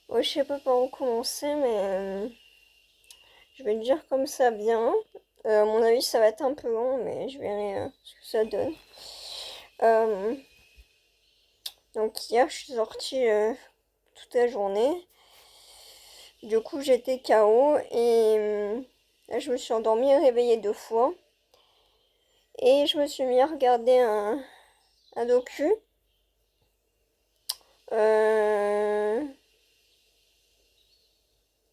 Ouais, je sais pas par où commencer, mais je vais le dire comme ça bien. À mon avis, ça va être un peu long, mais je verrai ce que ça donne. Euh, donc hier, je suis sortie toute la journée. Du coup, j'étais KO et là, je me suis endormie et réveillée 2 fois. Et je me suis mis à regarder un docu. euh,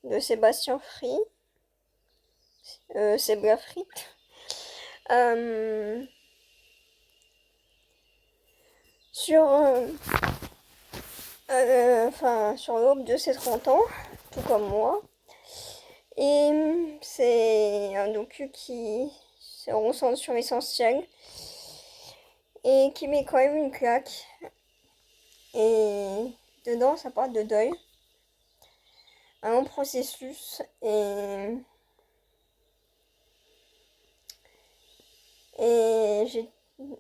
de Sébastien Free, Sébastien Free, euh, sur sur l'aube de ses 30 ans, tout comme moi. Et c'est un docu qui se recentre sur l'essentiel et qui met quand même une claque. Et dedans, ça parle de deuil, un long processus. Et, j'ai,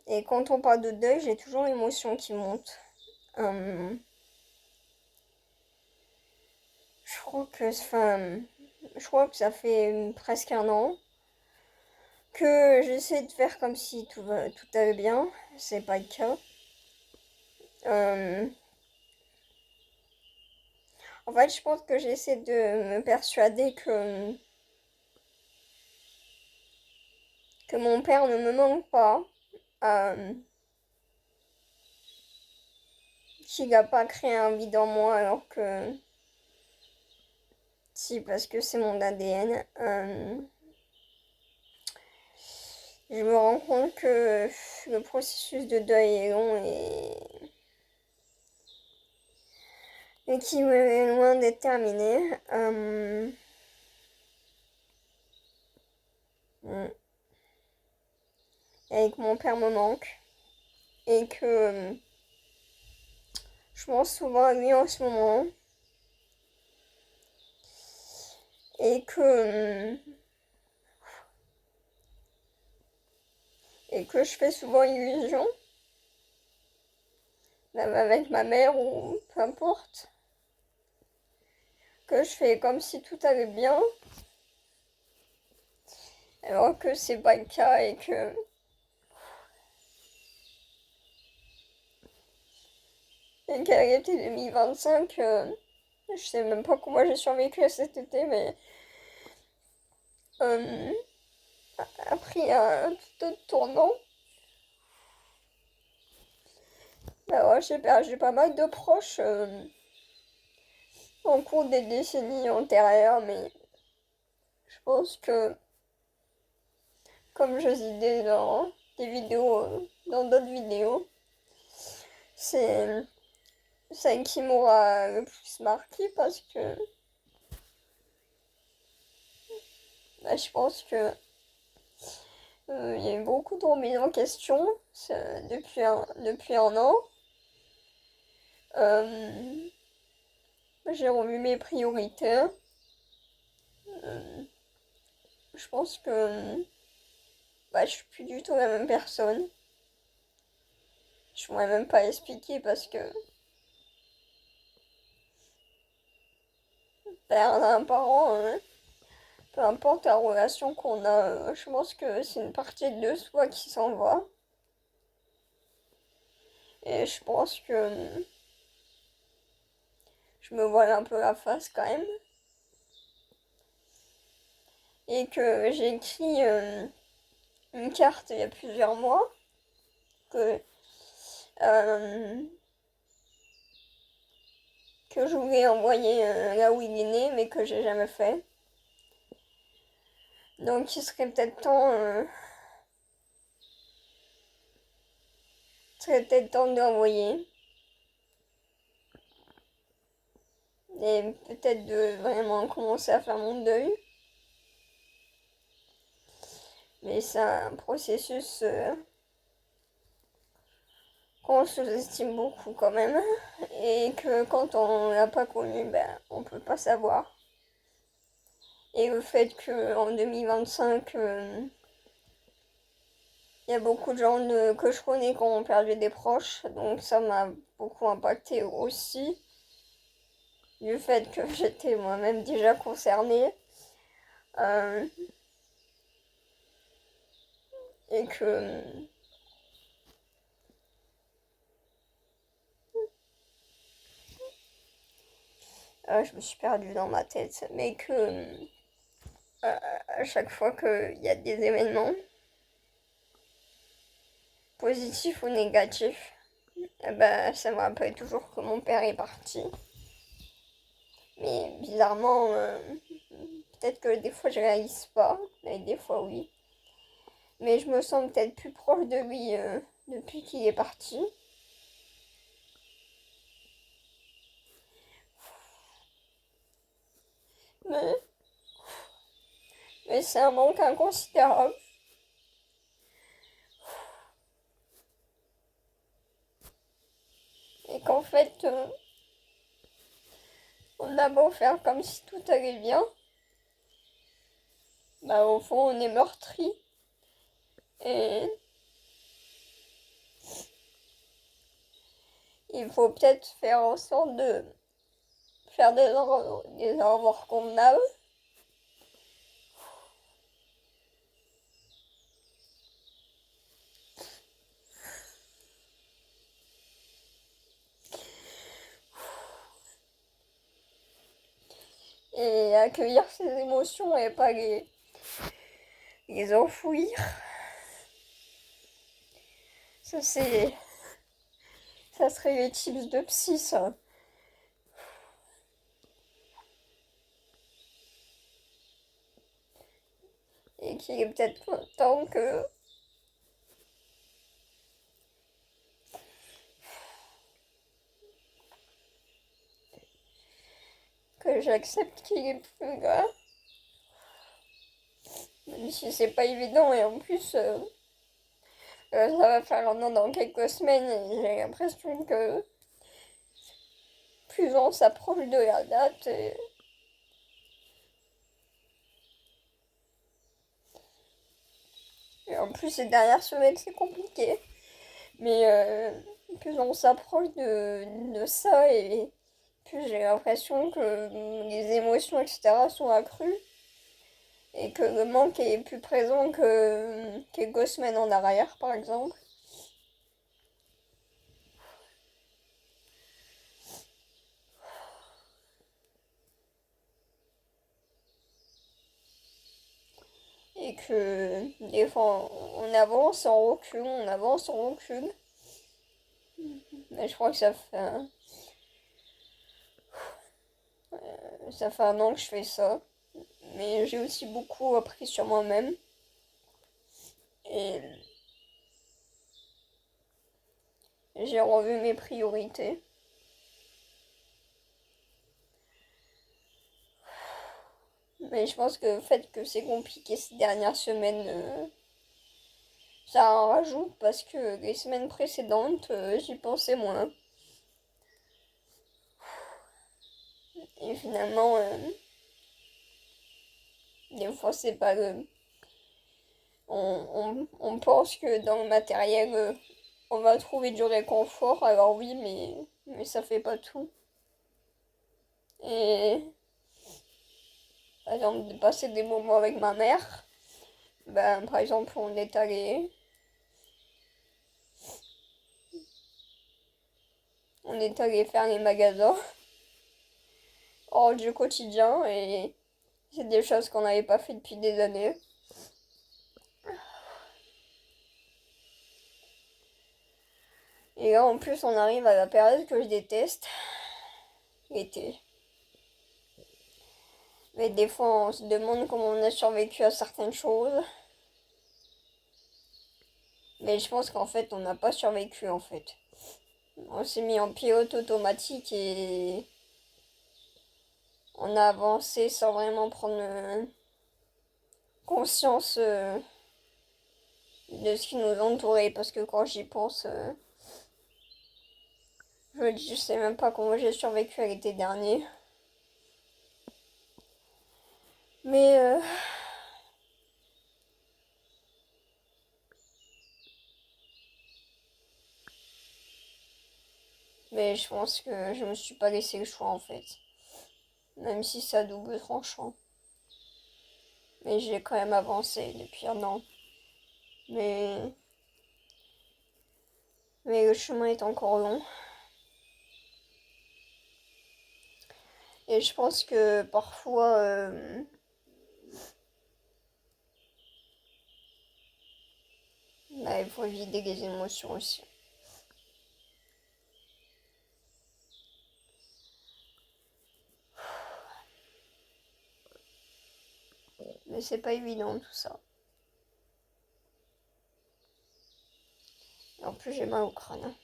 et quand on parle de deuil, j'ai toujours l'émotion qui monte. Euh, je crois que ça fait presque un an que j'essaie de faire comme si tout allait bien. C'est pas le cas. Euh, En fait, je pense que j'essaie de me persuader que mon père ne me manque pas, euh, qu'il n'a pas créé un vide en moi alors que si, parce que c'est mon ADN. Je me rends compte que le processus de deuil est long et qui est loin d'être terminé. Mm, et que mon père me manque et que je pense souvent à lui en ce moment et que je fais souvent illusion, même avec ma mère ou peu importe, que je fais comme si tout allait bien, alors que c'est pas le cas et qu'à l'été 2025, je sais même pas comment j'ai survécu à cet été, mais euh, a pris un tout autre tournant. Bah ouais, j'ai perdu pas mal de proches en cours des décennies antérieures, mais je pense que, comme je disais dans des vidéos, dans d'autres vidéos, c'est celle qui m'aura le plus marqué parce que bah, je pense que il y a eu beaucoup de remises en question depuis un an. Euh, j'ai revu mes priorités. Euh, je pense que bah, je suis plus du tout la même personne. Je pourrais même pas expliquer parce que perdre un parent, peu importe la relation qu'on a, je pense que c'est une partie de soi qui s'en va. Et je pense que je me voile un peu la face quand même. Et que j'ai écrit une carte il y a plusieurs mois que, euh, que je voulais envoyer là où il est né, mais que j'ai jamais fait. Donc il serait peut-être temps de l'envoyer. Et peut-être de vraiment commencer à faire mon deuil. Mais c'est un processus qu'on sous-estime beaucoup quand même. Et que quand on l'a pas connu, ben, on peut pas savoir. Et le fait qu'en 2025, il y a beaucoup de gens que je connais qui ont perdu des proches. Donc ça m'a beaucoup impacté aussi. du fait que j'étais moi-même déjà concernée. Euh, et que je me suis perdue dans ma tête, mais que à chaque fois qu'il y a des événements positifs ou négatifs, bah, ça me rappelle toujours que mon père est parti. Mais bizarrement, peut-être que des fois je réalise pas, mais des fois oui. Mais je me sens peut-être plus proche de lui depuis qu'il est parti. Mais, mais c'est un manque inconsidérable. Et qu'en fait, on a beau faire comme si tout allait bien, bah au fond on est meurtri. Et il faut peut-être faire en sorte de faire des au revoir convenables. Et accueillir ses émotions et pas les enfouir. Ça c'est. Ça serait les tips de psy, ça. Et qu'il est peut-être temps que j'accepte qu'il est plus là. Même si c'est pas évident et en plus ça va faire un an dans quelques semaines et j'ai l'impression que plus on s'approche de la date et en plus ces dernières semaines c'est compliqué. Mais plus on s'approche de ça et plus j'ai l'impression que les émotions etc. sont accrues et que le manque est plus présent que quelques semaines en arrière par exemple. Et que des fois on avance en recul, on avance en recul. Mais je crois que ça fait un an que je fais ça. Mais j'ai aussi beaucoup appris sur moi-même. Et j'ai revu mes priorités. Mais je pense que le fait que c'est compliqué ces dernières semaines, ça en rajoute parce que les semaines précédentes, j'y pensais moins. Et finalement, des fois, c'est pas le. On pense que dans le matériel, on va trouver du réconfort. Alors oui, mais ça fait pas tout. Et par exemple, de passer des moments avec ma mère. Ben, par exemple, on est allé faire les magasins hors du quotidien et c'est des choses qu'on n'avait pas fait depuis des années. Et là, en plus, on arrive à la période que je déteste, l'été. Mais des fois, on se demande comment on a survécu à certaines choses. Mais je pense qu'en fait, on n'a pas survécu, en fait. On s'est mis en pilote automatique et on a avancé sans vraiment prendre conscience de ce qui nous entourait. Parce que quand j'y pense, je sais même pas comment j'ai survécu à l'été dernier. Mais mais je pense que je me suis pas laissé le choix en fait. même si c'est à double tranchant. Mais j'ai quand même avancé depuis un an. Mais, mais le chemin est encore long. Et je pense que parfois, bah, il faut vider les émotions aussi. Mais c'est pas évident tout ça. Et en plus, j'ai mal au crâne.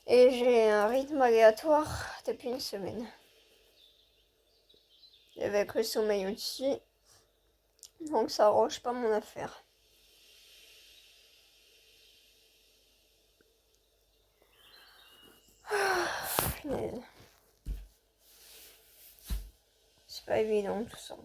Et j'ai un rythme aléatoire depuis une semaine. Et avec le sommeil aussi. Donc ça arrange pas mon affaire. Punaise. C'est pas évident tout ça.